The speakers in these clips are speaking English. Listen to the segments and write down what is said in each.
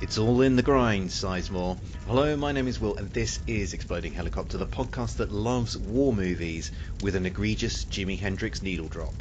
It's all in the grind, Sizemore. Hello, my name is Will, and this is Exploding Helicopter, the podcast that loves war movies with an egregious Jimi Hendrix needle drop.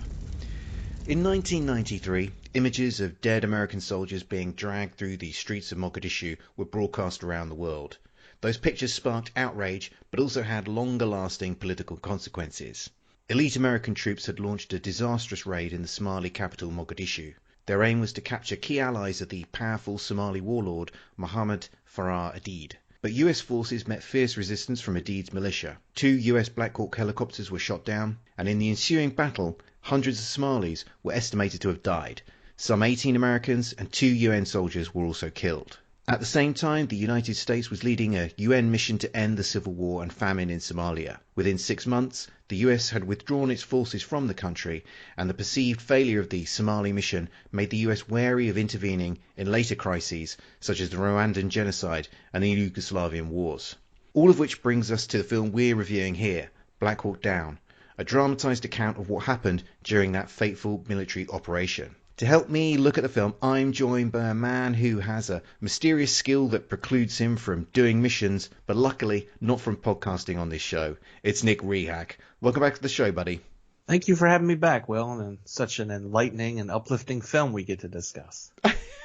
In 1993, images of dead American soldiers being dragged through the streets of Mogadishu were broadcast around the world. Those pictures sparked outrage, but also had longer-lasting political consequences. Elite American troops had launched a disastrous raid in the Somali capital Mogadishu. Their aim was to capture key allies of the powerful Somali warlord Mohammed Farah Aidid. But US forces met fierce resistance from Aidid's militia. 2 US Black Hawk helicopters were shot down, and in the ensuing battle, hundreds of Somalis were estimated to have died. Some 18 Americans and 2 UN soldiers were also killed. At the same time, the United States was leading a UN mission to end the civil war and famine in Somalia. Within 6 months, the US had withdrawn its forces from the country, and the perceived failure of the Somali mission made the US wary of intervening in later crises, such as the Rwandan genocide and the Yugoslavian wars. All of which brings us to the film we're reviewing here, Black Hawk Down, a dramatised account of what happened during that fateful military operation. To help me look at the film, I'm joined by a man who has a mysterious skill that precludes him from doing missions, but luckily not from podcasting on this show. It's Nick Rehak. Welcome back to the show, buddy. Thank you for having me back, Will, and such an enlightening and uplifting film we get to discuss.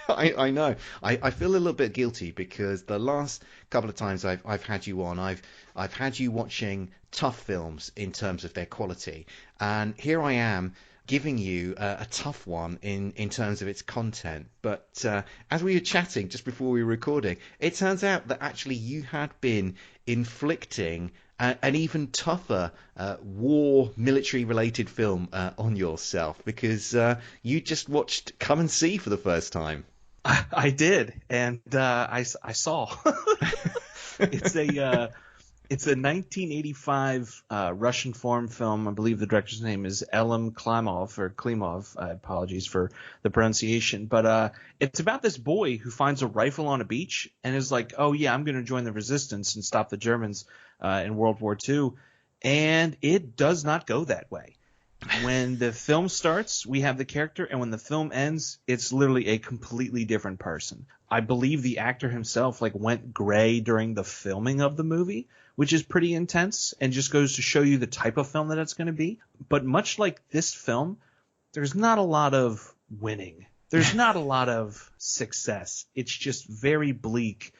I know. I feel a little bit guilty because the last couple of times I've had you on, I've had you watching tough films in terms of their quality, and here I am giving you a tough one in terms of its content. But as we were chatting just before we were recording, it turns out that actually you had been inflicting an even tougher war military related film on yourself, because you just watched Come and See for the first time. I did, and I saw. It's a 1985 Russian foreign film. I believe the director's name is Elim Klimov. Apologies for the pronunciation. But it's about this boy who finds a rifle on a beach and is like, oh, yeah, I'm going to join the resistance and stop the Germans in World War II. And it does not go that way. When the film starts, we have the character, and when the film ends, it's literally a completely different person. I believe the actor himself went gray during the filming of the movie, which is pretty intense and just goes to show you the type of film that it's going to be. But much like this film, there's not a lot of winning. There's not a lot of success. It's just very bleak.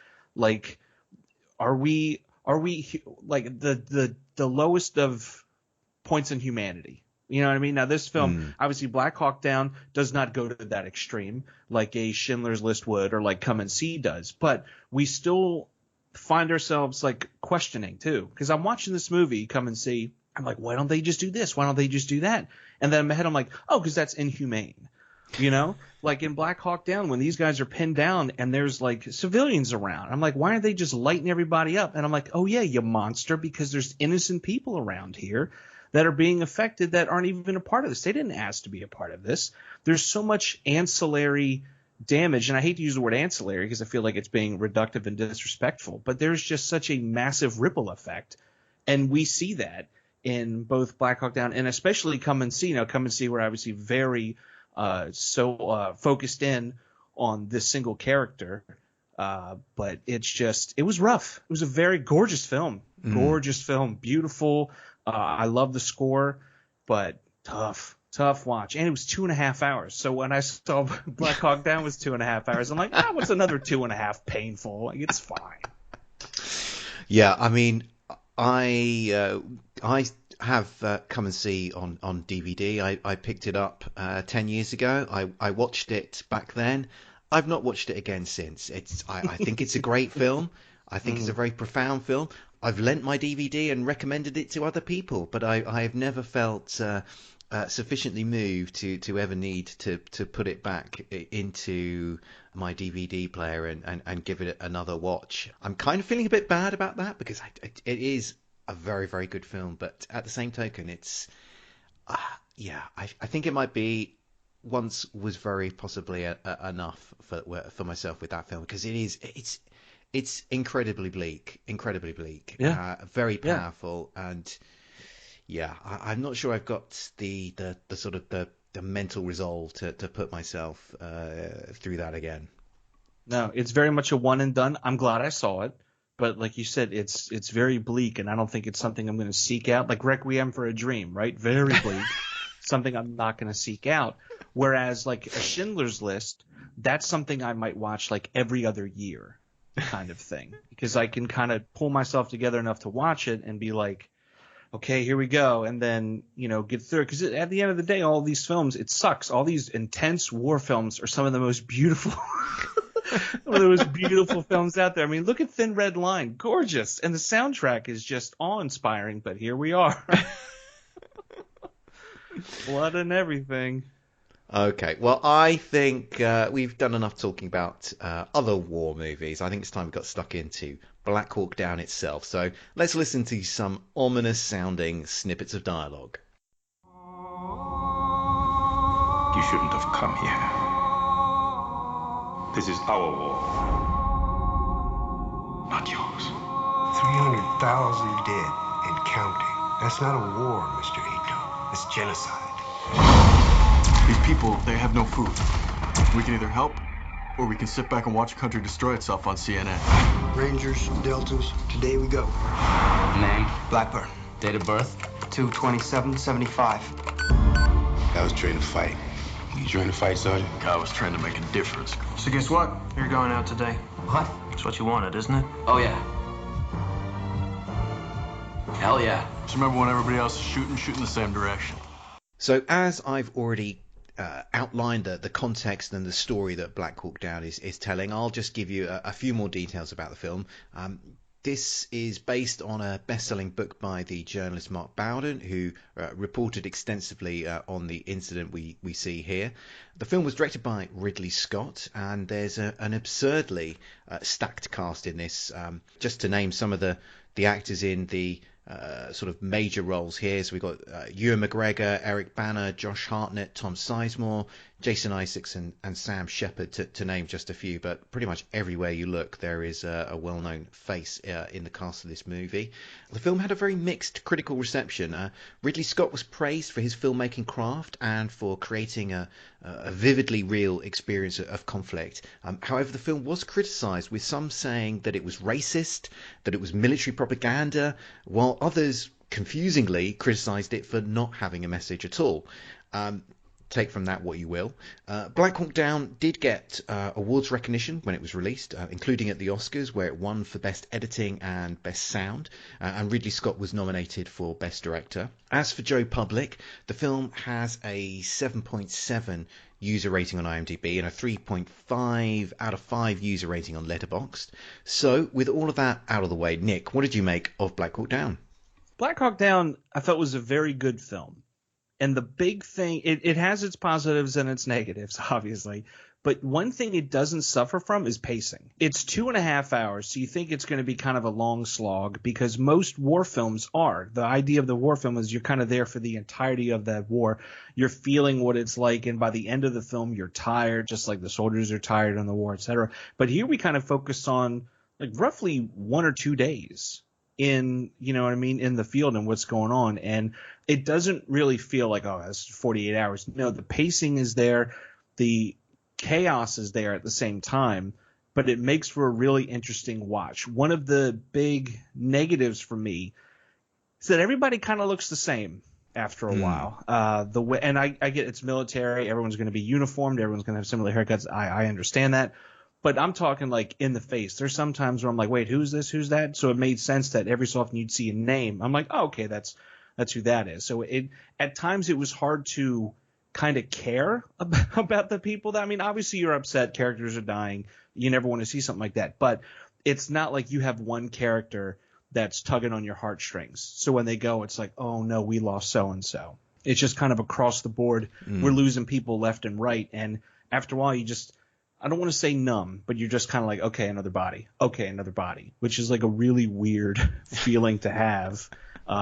Are we like the lowest of points in humanity? You know what I mean? Now, this film, obviously, Black Hawk Down does not go to that extreme like a Schindler's List would or like Come and See does. But we still find ourselves questioning, too. Because I'm watching this movie, Come and See. I'm like, why don't they just do this? Why don't they just do that? And then in my head, I'm like, oh, because that's inhumane. You know? Like in Black Hawk Down, when these guys are pinned down and there's civilians around. I'm like, why aren't they just lighting everybody up? And I'm like, oh, yeah, you monster, because there's innocent people around here that are being affected that aren't even a part of this. They didn't ask to be a part of this. There's so much ancillary damage, and I hate to use the word ancillary because I feel like it's being reductive and disrespectful, but there's just such a massive ripple effect, and we see that in both Black Hawk Down and especially Come and See. Now, Come and See, we're obviously very focused in on this single character, but it was rough. It was a very gorgeous film. Gorgeous film, beautiful. I love the score, but tough watch. And it was 2.5 hours. So when I saw Black Hawk Down was 2.5 hours, I'm like, what's another 2.5 painful? It's fine. Yeah, I mean, I have Come and See on DVD. I picked it up 10 years ago. I watched it back then. I've not watched it again since. I think it's a great film. I think it's a very profound film. I've lent my DVD and recommended it to other people, but I have never felt sufficiently moved to ever need to put it back into my DVD player and give it another watch. I'm kind of feeling a bit bad about that because it is a very, very good film, but at the same token, it's I think it might be once was very possibly enough for myself with that film, because it's incredibly bleak, very powerful, and I'm not sure I've got the sort of the mental resolve to put myself through that again. No, it's very much a one and done. I'm glad I saw it, but like you said, it's very bleak, and I don't think it's something I'm going to seek out. Like Requiem for a Dream, right? Very bleak. Something I'm not going to seek out. Whereas like a Schindler's List, that's something I might watch like every other year, kind of thing, because I can kind of pull myself together enough to watch it and be like, okay, here we go, and then get through it. Because at the end of the day, all these films, it sucks. All these intense war films are some of the most beautiful, one of the most beautiful films out there. I mean, look at Thin Red Line, gorgeous, and the soundtrack is just awe-inspiring. But here we are, blood and everything. Okay, well, I think we've done enough talking about other war movies. I think it's time we got stuck into Black Hawk Down itself. So let's listen to some ominous-sounding snippets of dialogue. You shouldn't have come here. This is our war, not yours. 300,000 dead and counting. That's not a war, Mr. Ito. It's genocide. These people, they have no food. We can either help, or we can sit back and watch a country destroy itself on CNN. Rangers, Deltas, today we go. Name? Blackburn. Date of birth? 2/27/75. I was trained to fight. You trained to fight, Sergeant? I was trying to make a difference. So guess what? You're going out today. What? It's what you wanted, isn't it? Oh, yeah. Hell yeah. Just remember when everybody else is shooting the same direction. So as I've already outlined the context and the story that Black Hawk Down is telling, I'll just give you a few more details about the film. This is based on a best-selling book by the journalist Mark Bowden, who reported extensively on the incident we see here. The film was directed by Ridley Scott, and there's an absurdly stacked cast in this. Just to name some of the actors in the sort of major roles here. So we've got Ewan McGregor, Eric Bana, Josh Hartnett, Tom Sizemore, Jason Isaacs and Sam Shepard, to name just a few. But pretty much everywhere you look, there is a well-known face in the cast of this movie. The film had a very mixed critical reception. Ridley Scott was praised for his filmmaking craft and for creating a vividly real experience of conflict. However, the film was criticised, with some saying that it was racist, that it was military propaganda, while others confusingly criticised it for not having a message at all. Take from that what you will. Black Hawk Down did get awards recognition when it was released, including at the Oscars, where it won for Best Editing and Best Sound, and Ridley Scott was nominated for Best Director. As for Joe Public, the film has a 7.7 user rating on IMDb and a 3.5 out of 5 user rating on Letterboxd. So, with all of that out of the way, Nick, what did you make of Black Hawk Down? Black Hawk Down, I thought, was a very good film. And the big thing, it has its positives and its negatives, obviously. But one thing it doesn't suffer from is pacing. It's 2.5 hours, so you think it's going to be kind of a long slog, because most war films are. The idea of the war film is you're kind of there for the entirety of that war. You're feeling what it's like, and by the end of the film, you're tired, just like the soldiers are tired in the war, etc. But here we kind of focus on like roughly 1 or 2 days in, you know what I mean, in the field and what's going on. And it doesn't really feel like, oh, that's 48 hours. No, the pacing is there. The chaos is there at the same time, but it makes for a really interesting watch. One of the big negatives for me is that everybody kind of looks the same after a while. The way, and I get it's military. Everyone's going to be uniformed. Everyone's going to have similar haircuts. I understand that. But I'm talking like in the face. There's some times where I'm like, wait, who's this? Who's that? So it made sense that every so often you'd see a name. I'm like, oh, okay, that's who that is. So at times it was hard to kind of care about the people. I mean, obviously you're upset. Characters are dying. You never want to see something like that. But it's not like you have one character that's tugging on your heartstrings. So when they go, it's like, oh, no, we lost so-and-so. It's just kind of across the board. We're losing people left and right. And after a while, you just – I don't want to say numb, but you're just kind of like, okay, another body. Okay, another body, which is like a really weird feeling to have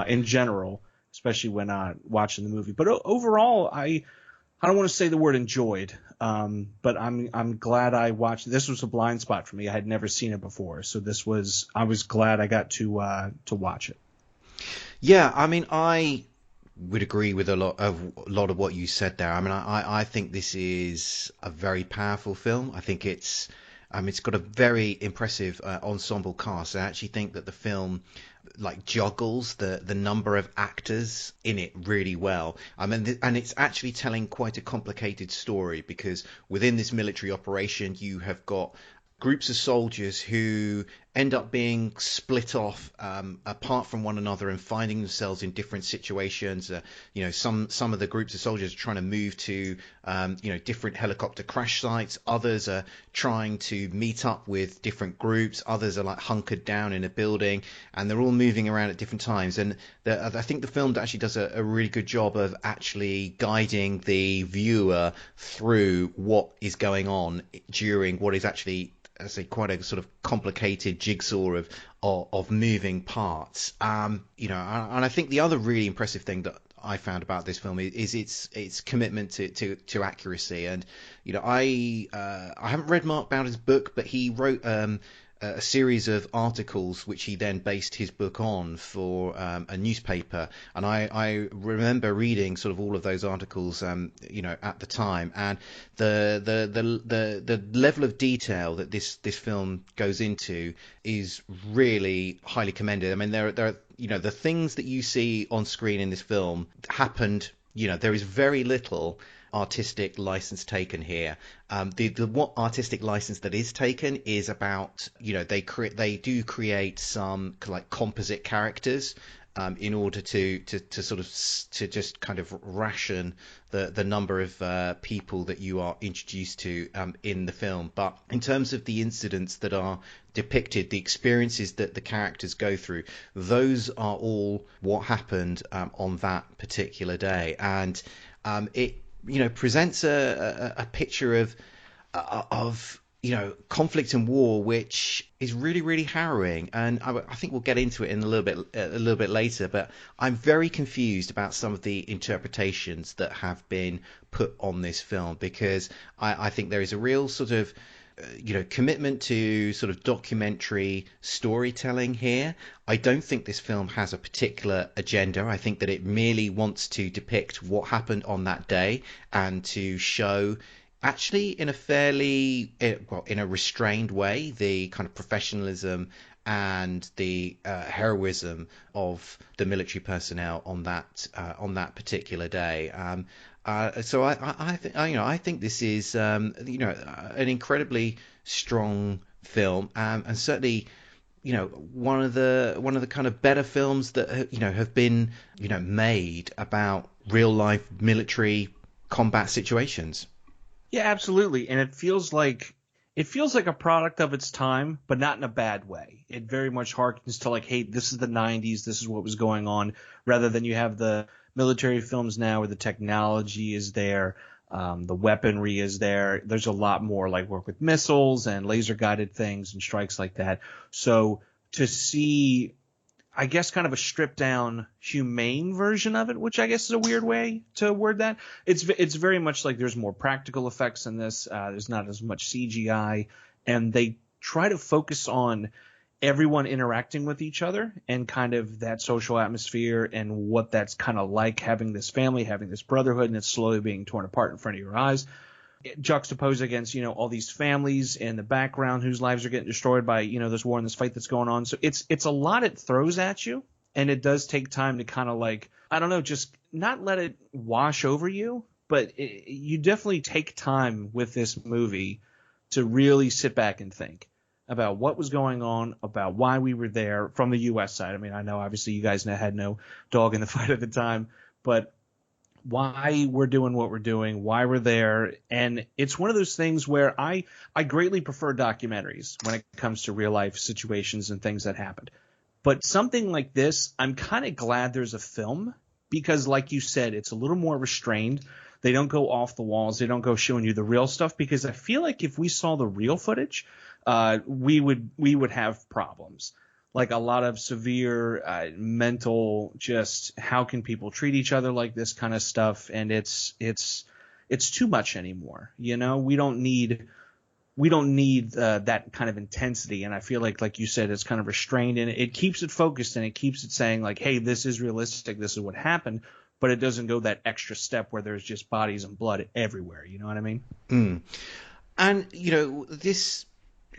in general, especially when watching the movie. But overall, I don't want to say the word enjoyed, but I'm glad I watched. This was a blind spot for me. I had never seen it before, so I was glad I got to watch it. Yeah, I mean, I would agree with a lot of what you said there. I mean, I think this is a very powerful film. I think it's It's got a very impressive ensemble cast. I actually think that the film like juggles the number of actors in it really well. And it's actually telling quite a complicated story, because within this military operation you have got groups of soldiers who end up being split off apart from one another and finding themselves in different situations. Some of the groups of soldiers are trying to move to different helicopter crash sites. Others are trying to meet up with different groups. Others are like hunkered down in a building, and they're all moving around at different times. And I think the film actually does a really good job of actually guiding the viewer through what is going on during what is actually, I say, quite a sort of complicated jigsaw of moving parts. And I think the other really impressive thing that I found about this film is its commitment to accuracy. And I haven't read Mark Bowden's book, but he wrote a series of articles which he then based his book on for a newspaper, and I remember reading sort of all of those articles at the time, and the level of detail that this film goes into is really highly commended. I mean, there are the things that you see on screen in this film happened. There is very little artistic license taken here. What artistic license that is taken is about, they do create some like composite characters in order to just kind of ration the number of people that you are introduced to in the film. But in terms of the incidents that are depicted, the experiences that the characters go through, those are all what happened on that particular day. And it presents a picture of conflict and war, which is really, really harrowing. And I think we'll get into it in a little bit later. But I'm very confused about some of the interpretations that have been put on this film, because I think there is a real sort of commitment to sort of documentary storytelling here. I don't think this film has a particular agenda. I think that it merely wants to depict what happened on that day and to show, actually in a restrained way, the kind of professionalism and the heroism of the military personnel on that particular day. So I think this is an incredibly strong film, and certainly one of the kind of better films that have been made about real life military combat situations. Yeah, absolutely. And it feels like a product of its time, but not in a bad way. It very much harkens to like, hey, this is the 90s, this is what was going on, rather than you have the military films now where the technology is there, the weaponry is there. There's a lot more like work with missiles and laser guided things and strikes like that. So to see, I guess, kind of a stripped down, humane version of it, which I guess is a weird way to word that. It's very much like there's more practical effects in this. There's not as much CGI, and they try to focus on everyone interacting with each other and kind of that social atmosphere and what that's kind of like, having this family, having this brotherhood, and it's slowly being torn apart in front of your eyes. Juxtaposed against, all these families in the background whose lives are getting destroyed by, this war and this fight that's going on. So it's a lot it throws at you, and it does take time to kind of like, I don't know, just not let it wash over you, but you definitely take time with this movie to really sit back and think about what was going on, about why we were there from the U.S. side. I mean, I know obviously you guys had no dog in the fight at the time, but why we're doing what we're doing, why we're there. And it's one of those things where I greatly prefer documentaries when it comes to real life situations and things that happened. But something like this, I'm kind of glad there's a film, because like you said, it's a little more restrained. They don't go off the walls. They don't go showing you the real stuff, because I feel like if we saw the real footage, we would have problems. Like a lot of severe mental, just how can people treat each other like this kind of stuff, and it's too much anymore. We don't need that kind of intensity, and I feel like you said, it's kind of restrained, and it keeps it focused, and it keeps it saying like, hey, this is realistic, this is what happened, but it doesn't go that extra step where there's just bodies and blood everywhere. You know what I mean? And this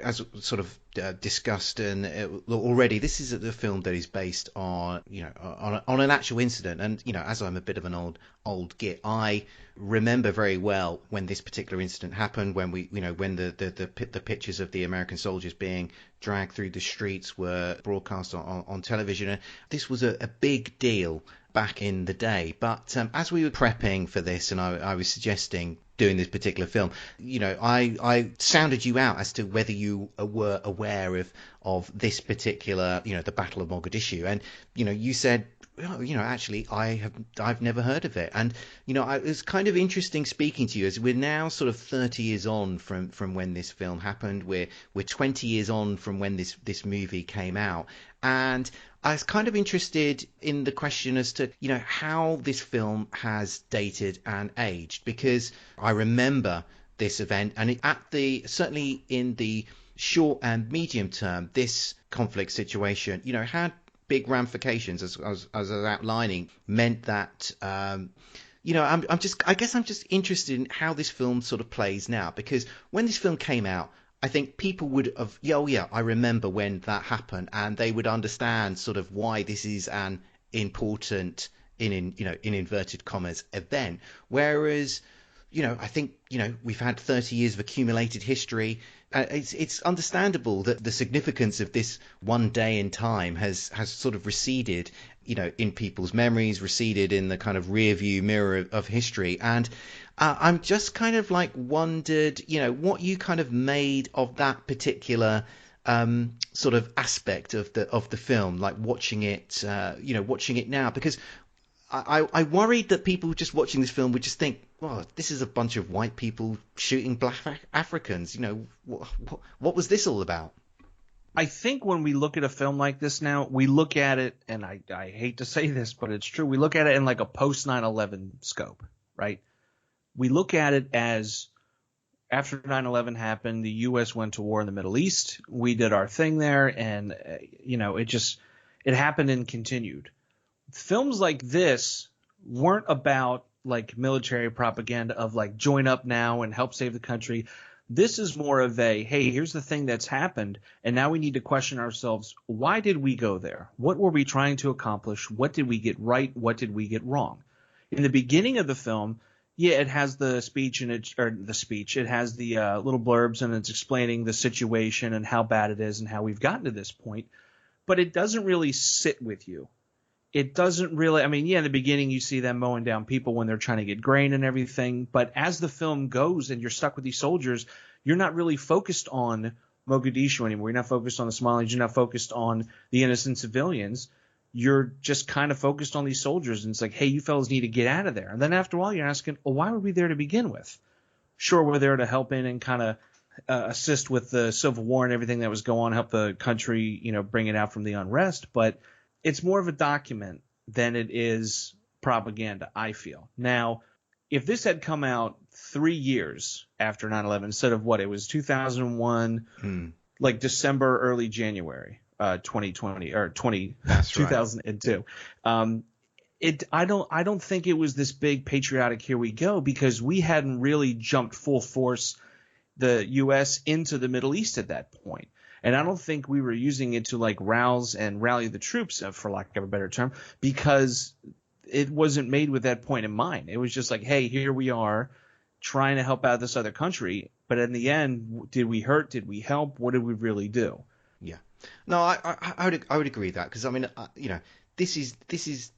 as sort of discussed and already, this is a film that is based on, on an actual incident. And, as I'm a bit of an old git, I remember very well when this particular incident happened, when when the pictures of the American soldiers being dragged through the streets were broadcast on television. And this was a big deal back in the day. But as we were prepping for this, and I was suggesting doing this particular film, I sounded you out as to whether you were aware of this particular, the Battle of Mogadishu, and you said, actually I've never heard of it. And it was kind of interesting speaking to you, as we're now sort of 30 years on from when this film happened. We're 20 years on from when this movie came out, and I was kind of interested in the question as to, how this film has dated and aged, because I remember this event, and certainly in the short and medium term, this conflict situation, had big ramifications, as I was outlining, meant that, I guess I'm just interested in how this film sort of plays now, because when this film came out, I think people would have, I remember when that happened, and they would understand sort of why this is an important, in inverted commas, event. Whereas, I think, we've had 30 years of accumulated history. It's understandable that the significance of this one day in time has sort of receded, in people's memories, receded in the kind of rear view mirror of history. And I'm just kind of wondered, what you kind of made of that particular sort of aspect of the film, watching it now, because I worried that people just watching this film would just think, well, this is a bunch of white people shooting black Africans. What was this all about? I think when we look at a film like this now, we look at it, and I hate to say this, but it's true. We look at it in a post 9/11 scope, right? We look at it as after 9/11 happened, the U.S. went to war in the Middle East. We did our thing there, and it happened and continued. Films like this weren't about military propaganda of join up now and help save the country. This is more of a, hey, here's the thing that's happened, and now we need to question ourselves. Why did we go there? What were we trying to accomplish? What did we get right? What did we get wrong? In the beginning of the film, it has the speech it has the little blurbs, and it's explaining the situation and how bad it is and how we've gotten to this point, but it doesn't really sit with you. It doesn't really, in the beginning you see them mowing down people when they're trying to get grain and everything, but as the film goes and you're stuck with these soldiers, you're not really focused on Mogadishu anymore. You're not focused on the Somalis. You're not focused on the innocent civilians. You're just kind of focused on these soldiers, and it's like, hey, you fellas need to get out of there. And then after a while you're asking, well, why were we there to begin with? Sure, we're there to help in and kind of assist with the Civil War and everything that was going on, help the country, bring it out from the unrest, but it's more of a document than it is propaganda, I feel. Now, if this had come out 3 years after 9/11, instead of it was 2001, December, early January, 2020 or 2002. Right. I don't think it was this big patriotic here we go, because we hadn't really jumped full force the U.S. into the Middle East at that point. And I don't think we were using it to rouse and rally the troops, for lack of a better term, because it wasn't made with that point in mind. It was just hey, here we are trying to help out this other country. But in the end, did we hurt? Did we help? What did we really do? Yeah. No, I would agree with that, because this is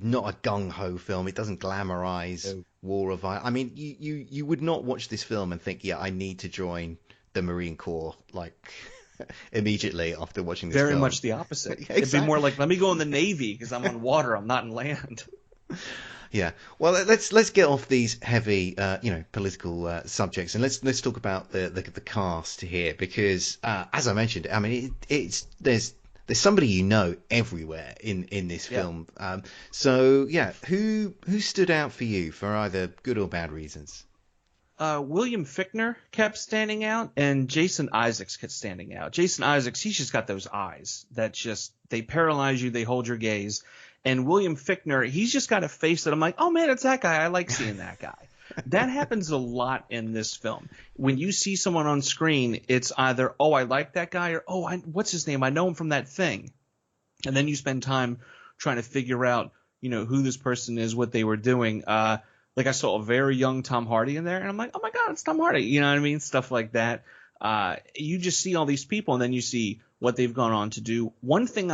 not a gung-ho film. It doesn't glamorize war or violence. You would not watch this film and think, I need to join the Marine Corps immediately after watching this film. Very much the opposite. Exactly. It'd be more let me go in the Navy because I'm on water, I'm not in land. Yeah. Well, let's get off these heavy, political subjects, and let's talk about the cast here, because as I mentioned, there's somebody everywhere in this film. Who stood out for you for either good or bad reasons? William Fichtner kept standing out, and Jason Isaacs kept standing out. Jason Isaacs, he's just got those eyes that they paralyze you, they hold your gaze. And William Fichtner, he's just got a face that I'm like, oh man, it's that guy. I like seeing that guy. That happens a lot in this film. When you see someone on screen, it's either, oh, I like that guy, or, oh, what's his name? I know him from that thing. And then you spend time trying to figure out, who this person is, what they were doing. Like I saw a very young Tom Hardy in there, and I'm like, oh my God, it's Tom Hardy. You know what I mean? Stuff like that. You just see all these people, and then you see what they've gone on to do. One thing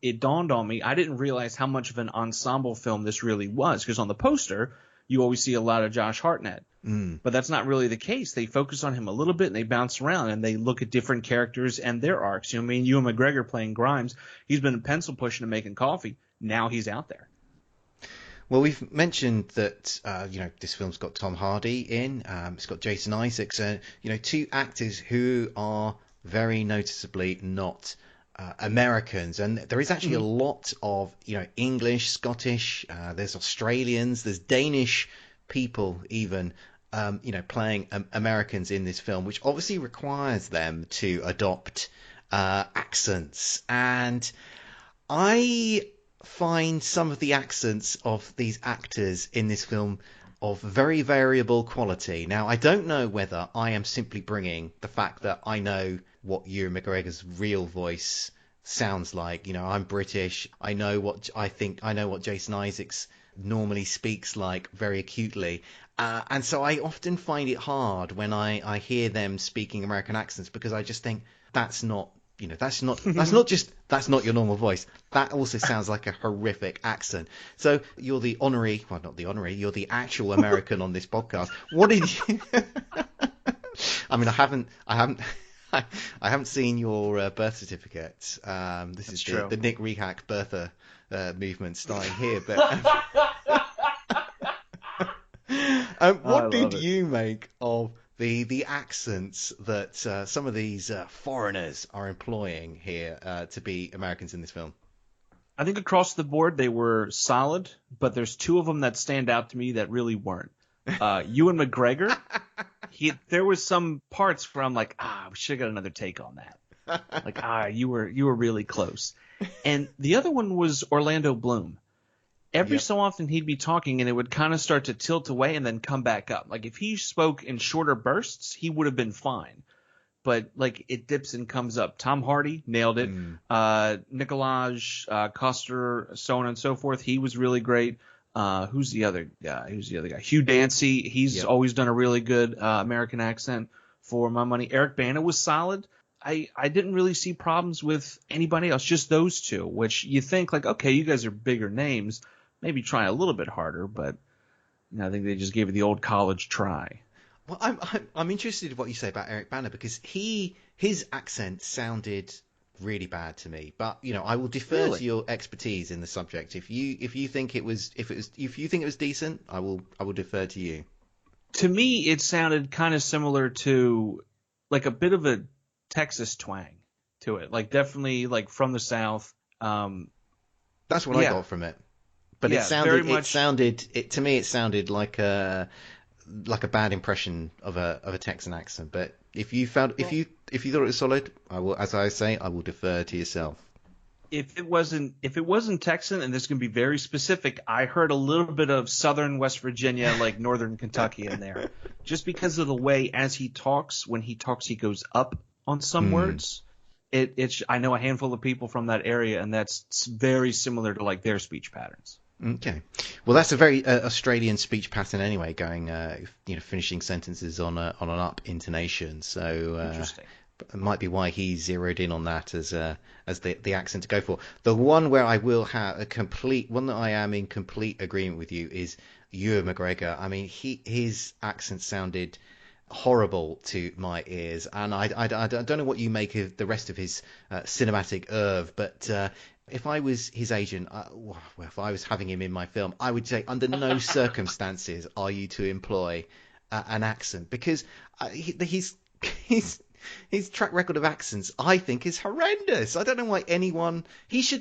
it dawned on me, I didn't realize how much of an ensemble film this really was, because on the poster, you always see a lot of Josh Hartnett. But that's not really the case. They focus on him a little bit, and they bounce around, and they look at different characters and their arcs. Ewan McGregor playing Grimes, he's been pencil pushing and making coffee. Now he's out there. Well, we've mentioned that this film's got Tom Hardy in. It's got Jason Isaacs, two actors who are very noticeably not Americans, and there is actually a lot of English, Scottish. There's Australians, there's Danish people even. Playing Americans in this film, which obviously requires them to adopt accents, and I find some of the accents of these actors in this film of very variable quality. Now, I don't know whether I am simply bringing the fact that I know what Ewan McGregor's real voice sounds like. I'm British. I know what Jason Isaacs normally speaks like very acutely. And so I often find it hard when I hear them speaking American accents, because I just think that's not your normal voice. That also sounds like a horrific accent. So you're the you're the actual American on this podcast. What did you? I mean, I haven't seen your birth certificate. This is the Nick Rehak birther movement starting here, but. What did you make of the accents that some of these foreigners are employing here to be Americans in this film? I think across the board they were solid, but there's two of them that stand out to me that really weren't. Ewan McGregor, there was some parts where I'm like, we should have got another take on that. Like, you were really close. And the other one was Orlando Bloom. Every so often he'd be talking and it would kind of start to tilt away and then come back up. Like if he spoke in shorter bursts, he would have been fine. But like it dips and comes up. Tom Hardy nailed it. Nikolaj Coster, so on and so forth. He was really great. Who's the other guy? Hugh Dancy. He's always done a really good American accent for my money. Eric Bana was solid. I didn't really see problems with anybody else, just those two, which you think like, okay, you guys are bigger names. Maybe try a little bit harder, but I think they just gave it the old college try. Well, I'm interested in what you say about Eric Bana, because his accent sounded really bad to me. But I will defer to your expertise in the subject. If you think it was decent, I will defer to you. To me, it sounded kind of similar to like a bit of a Texas twang to it, like definitely like from the South. That's what I got from it. But it sounded like a bad impression of a Texan accent. But if you thought it was solid, I will defer to yourself. If it wasn't Texan, and this is going to be very specific, I heard a little bit of Southern West Virginia, like Northern Kentucky in there, just because of the way as he talks. When he talks, he goes up on some words. I know a handful of people from that area, and that's very similar to like their speech patterns. Okay, well, that's a very Australian speech pattern anyway, going finishing sentences on an up intonation. So interesting. It might be why he zeroed in on that as the accent to go for. The one where I will have one that I am in complete agreement with you is Ewan McGregor. I mean, his accent sounded horrible to my ears, and I don't know what you make of the rest of his cinematic oeuvre, but if I was his agent, if I was having him in my film, I would say under no circumstances are you to employ an accent, because his track record of accents, I think, is horrendous. I don't know why anyone. He's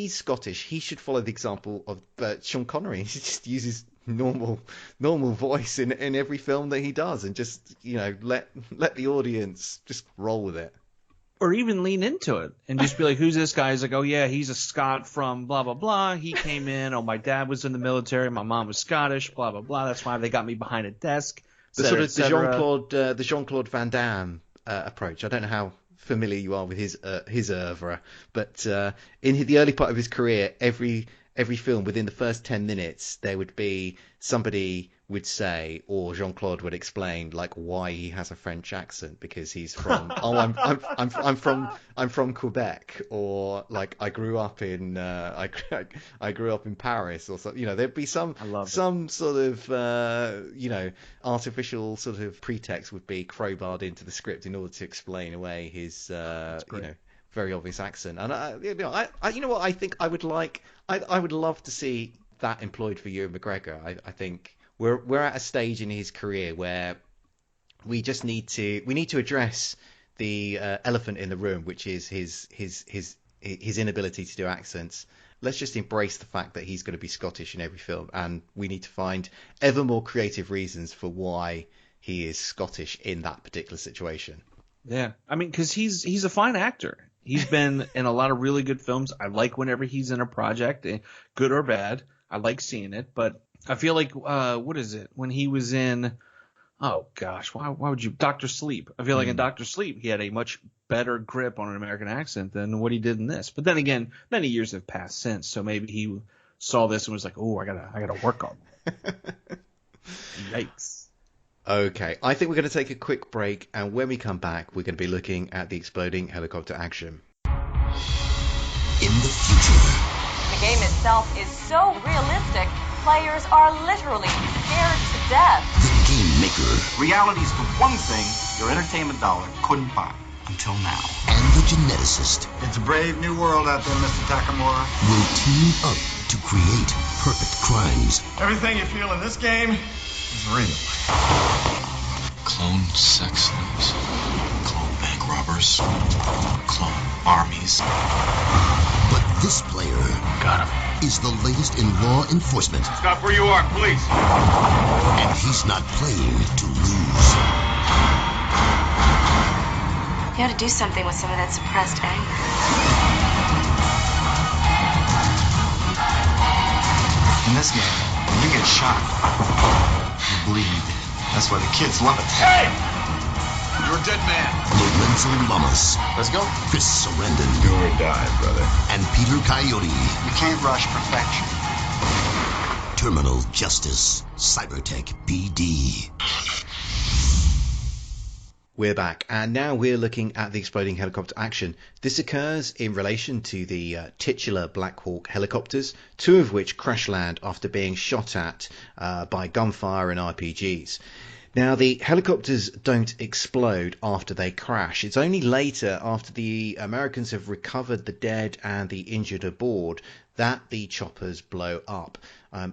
Scottish. He should follow the example of Sean Connery. He just uses normal voice in every film that he does, and just let the audience just roll with it. or even lean into it and just be like, who's this guy? He's like, oh, yeah, he's a Scot from blah, blah, blah. He came in. Oh, my dad was in the military. My mom was Scottish, blah, blah, blah. That's why they got me behind a desk. The sort of the Jean-Claude Van Damme approach. I don't know how familiar you are with his oeuvre, but in the early part of his career, every film, within the first 10 minutes, there would be somebody would say, or Jean-Claude would explain, like, why he has a French accent, because he's from I'm from Quebec, or like I grew up in I grew up in Paris, or something. There'd be some sort of artificial sort of pretext would be crowbarred into the script in order to explain away his very obvious accent. And I think I would love to see that employed for Ewan McGregor. I think we're at a stage in his career where we just need to address the elephant in the room, which is his inability to do accents. Let's just embrace the fact that he's going to be Scottish in every film, and we need to find ever more creative reasons for why he is Scottish in that particular situation. Yeah, I mean, because he's a fine actor. He's been in a lot of really good films. I like whenever he's in a project, good or bad. I like seeing it, but I feel like what is it when he was in? Oh gosh, why would you? Dr. Sleep. I feel like in Dr. Sleep he had a much better grip on an American accent than what he did in this. But then again, many years have passed since, so maybe he saw this and was like, "Oh, I gotta work on it." Yikes. Okay, I think we're going to take a quick break, and when we come back, we're going to be looking at the exploding helicopter action. In the future, the game itself is so realistic, players are literally scared to death. The game maker. Reality's the one thing your entertainment dollar couldn't buy until now. And the geneticist. It's a brave new world out there, Mr. Takamura. Will team up to create perfect crimes. Everything you feel in this game is real. Clone sex slaves, clone bank robbers, clone armies. But this player got him. Is the latest in law enforcement. Stop where you are, police. And he's not playing to lose. You ought to do something with some of that suppressed anger. In this game, when you get shot, you bleed. That's why the kids love it. Hey! You're a dead man. Lorenzo Lamas. Let's go. Chris Sarandon. Do or die, brother. And Peter Coyote. You can't rush perfection. Terminal Justice. Cybertech BD. We're back, and now we're looking at the exploding helicopter action. This occurs in relation to the titular Black Hawk helicopters, two of which crash land after being shot at by gunfire and RPGs. Now, the helicopters don't explode after they crash. It's only later, after the Americans have recovered the dead and the injured aboard, that the choppers blow up.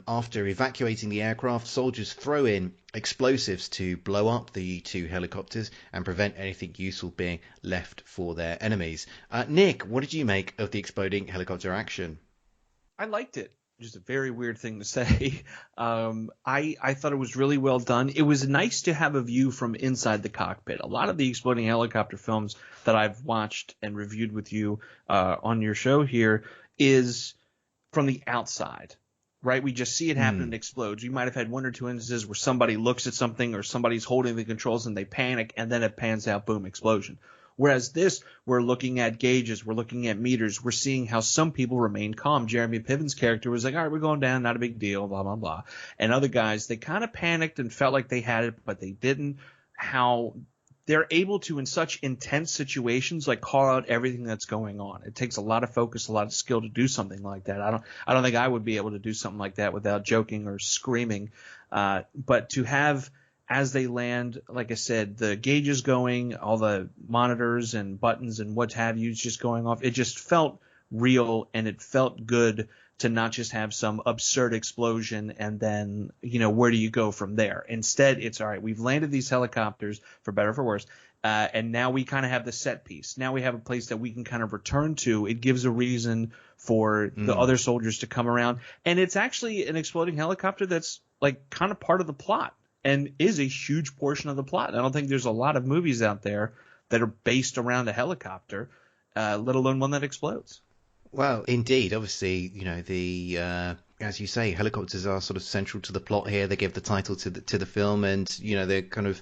After evacuating the aircraft, soldiers throw in explosives to blow up the two helicopters and prevent anything useful being left for their enemies. Nick, what did you make of the exploding helicopter action? I liked it. Just a very weird thing to say. I thought it was really well done. It was nice to have a view from inside the cockpit. A lot of the exploding helicopter films that I've watched and reviewed with you on your show here is from the outside, right? We just see it happen and explodes. You might have had one or two instances where somebody looks at something or somebody's holding the controls and they panic and then it pans out, boom, explosion. Whereas this, we're looking at gauges, we're looking at meters, we're seeing how some people remain calm. Jeremy Piven's character was like, all right, we're going down, not a big deal, blah, blah, blah. And other guys, they kind of panicked and felt like they had it, but they didn't. How they're able to, in such intense situations, like call out everything that's going on. It takes a lot of focus, a lot of skill to do something like that. I don't think I would be able to do something like that without joking or screaming. But to have, as they land, like I said, the gauges going, all the monitors and buttons and what have you just going off, it just felt real and it felt good to not just have some absurd explosion and then, where do you go from there? Instead, it's all right, we've landed these helicopters, for better or for worse, and now we kind of have the set piece. Now we have a place that we can kind of return to. It gives a reason for the other soldiers to come around. And it's actually an exploding helicopter that's like kind of part of the plot and is a huge portion of the plot. I don't think there's a lot of movies out there that are based around a helicopter, let alone one that explodes. Well, indeed. Obviously, as you say, helicopters are sort of central to the plot here. They give the title to the film, and they're kind of,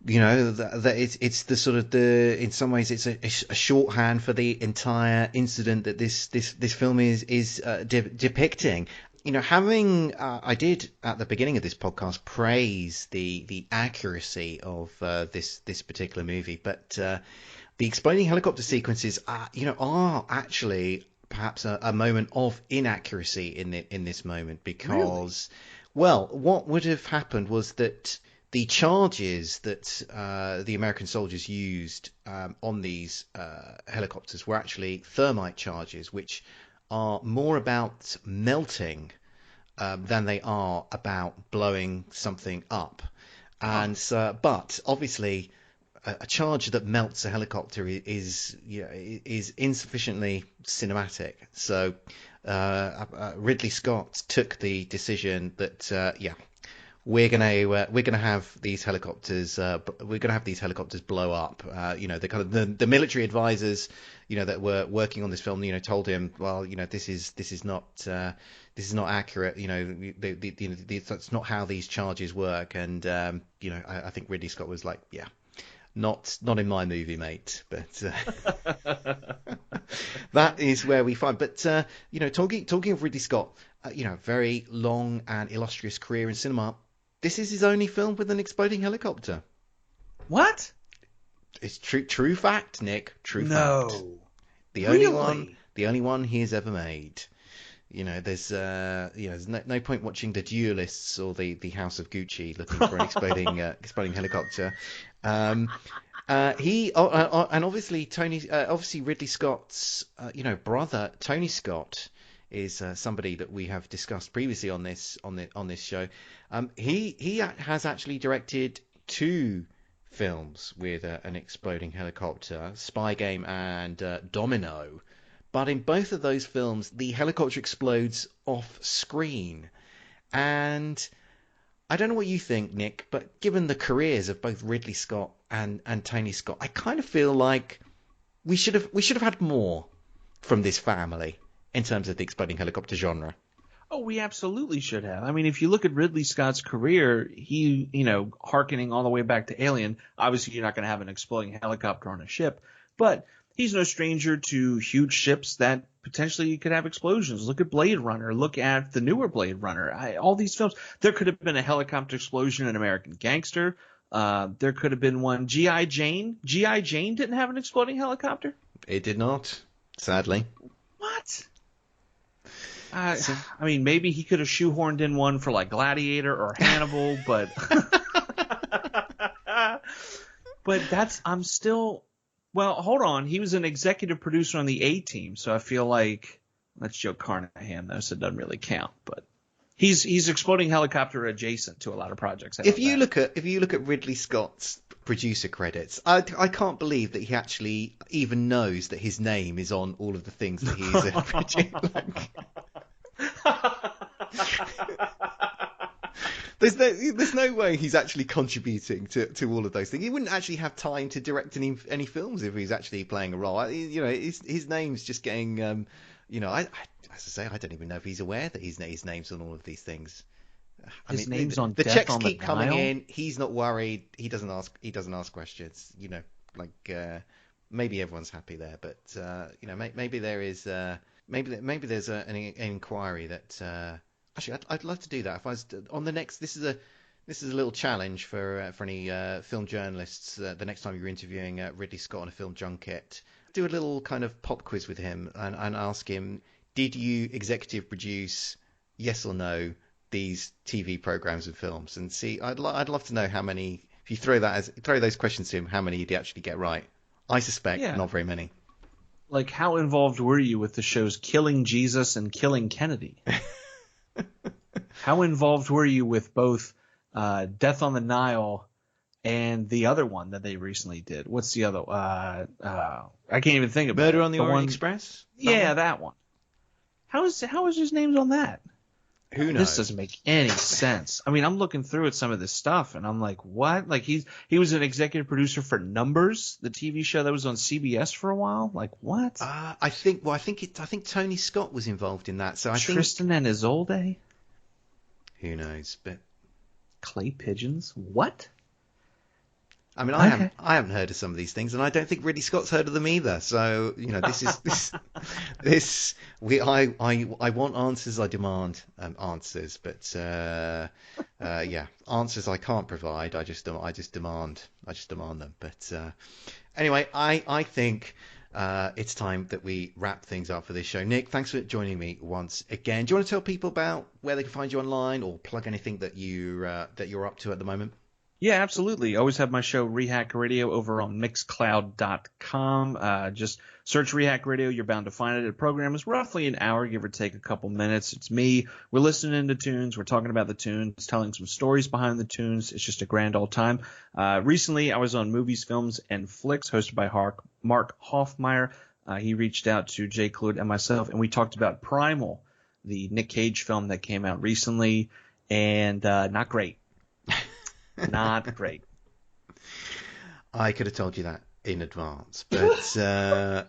that it's the sort of in some ways it's a shorthand for the entire incident that this film is depicting. I did at the beginning of this podcast praise the accuracy of this particular movie, but the exploding helicopter sequences are actually perhaps a moment of inaccuracy in this moment, because, well, what would have happened was that the charges that the American soldiers used on these helicopters were actually thermite charges, which are more about melting than they are about blowing something up. And but obviously a charge that melts a helicopter is insufficiently cinematic. So Ridley Scott took the decision that we're gonna have these helicopters blow up. The kind of the military advisors that were working on this film told him, well, this is not accurate. That's not how these charges work. And I think Ridley Scott was like, yeah. Not in my movie, mate. But that is where we find. But talking of Ridley Scott, very long and illustrious career in cinema. This is his only film with an exploding helicopter. What? It's true fact, Nick. True fact. No. The only one he has ever made. There's no point watching The Duelists or the House of Gucci looking for an exploding helicopter. And obviously Ridley Scott's brother Tony Scott is somebody that we have discussed previously on this show. He has actually directed 2 films with an exploding helicopter, Spy Game and Domino. But in both of those films, the helicopter explodes off screen. And I don't know what you think, Nick, but given the careers of both Ridley Scott and Tony Scott, I kind of feel like we should have had more from this family in terms of the exploding helicopter genre. Oh, we absolutely should have. I mean, if you look at Ridley Scott's career, he, hearkening all the way back to Alien, obviously you're not going to have an exploding helicopter on a ship, but he's no stranger to huge ships that potentially could have explosions. Look at Blade Runner. Look at the newer Blade Runner. All these films. There could have been a helicopter explosion in American Gangster. There could have been one. G.I. Jane. G.I. Jane didn't have an exploding helicopter? It did not, sadly. What? I mean, maybe he could have shoehorned in one for like Gladiator or Hannibal, but I'm still. Well, hold on. He was an executive producer on the A-Team, so I feel like that's Joe Carnahan, though, so it doesn't really count. But he's exploding helicopter adjacent to a lot of projects. If you look at Ridley Scott's producer credits, I can't believe that he actually even knows that his name is on all of the things that he's producing. There's no way he's actually contributing to all of those things. He wouldn't actually have time to direct any films if he's actually playing a role. His name's just getting, as I say, I don't even know if he's aware that his name's on all of these things. His name's on the Death checks on keep the coming Nile? in. He's not worried. He doesn't ask questions. Maybe everyone's happy there, but maybe there is maybe there's an inquiry that. Actually, I'd love to do that. If I was on the next, this is a little challenge for any film journalists. The next time you're interviewing Ridley Scott on a film junket, do a little kind of pop quiz with him and ask him: did you executive produce, yes or no, these TV programs and films? And see, I'd love to know how many. If you throw those questions to him, how many did he actually get right? I suspect not very many. Like, how involved were you with the shows Killing Jesus and Killing Kennedy? How involved were you with both Death on the Nile and the other one that they recently did? What's the other? I can't even think of it. Murder on the Orient Express? Yeah, that one. How is his name's on that? Who knows? This doesn't make any sense. I mean, I'm looking through at some of this stuff, and I'm like, what? Like, he was an executive producer for Numbers, the TV show that was on CBS for a while. Like, what? I think Tony Scott was involved in that. So I think Tristan and Isolde? Who knows? But clay pigeons? What? I mean, I haven't heard of some of these things, and I don't think Ridley Scott's heard of them either. So I want answers. I demand answers, but yeah, answers I can't provide. I just demand them. But anyway, I think it's time that we wrap things up for this show. Nick, thanks for joining me once again. Do you want to tell people about where they can find you online, or plug anything that you're up to at the moment? Yeah, absolutely. I always have my show Rehak Radio over on Mixcloud.com. Just search Rehak Radio. You're bound to find it. The program is roughly an hour, give or take a couple minutes. It's me. We're listening to tunes. We're talking about the tunes, telling some stories behind the tunes. It's just a grand old time. Recently, I was on Movies, Films, and Flicks, hosted by Mark Hoffmeyer. He reached out to Jay Clute and myself, and we talked about Primal, the Nick Cage film that came out recently, and not great. Not great. I could have told you that in advance. But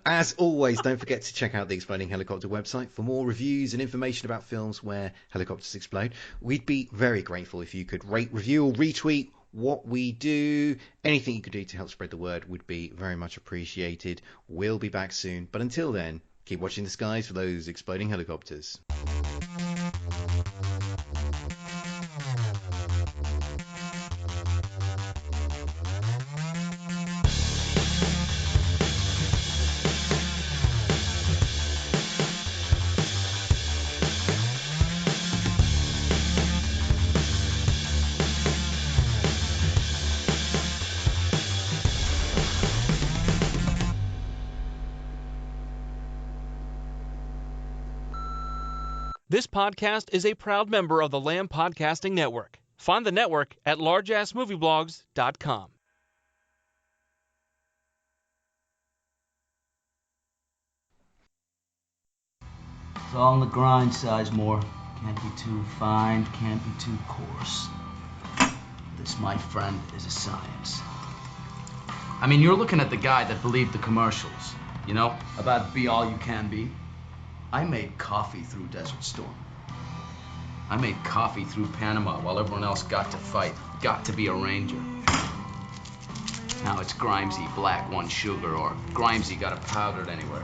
as always, don't forget to check out the Exploding Helicopter website for more reviews and information about films where helicopters explode. We'd be very grateful if you could rate, review, or retweet what we do. Anything you could do to help spread the word would be very much appreciated. We'll be back soon. But until then, keep watching the skies for those exploding helicopters. This podcast is a proud member of the Lamb Podcasting Network. Find the network at largeassmovieblogs.com. It's all in the grind, Sizemore. Can't be too fine, can't be too coarse. This, my friend, is a science. I mean, you're looking at the guy that believed the commercials, you know, about be all you can be. I made coffee through Desert Storm. I made coffee through Panama while everyone else got to fight, got to be a ranger. Now it's Grimesy Black One Sugar, or Grimesy got it powdered anywhere.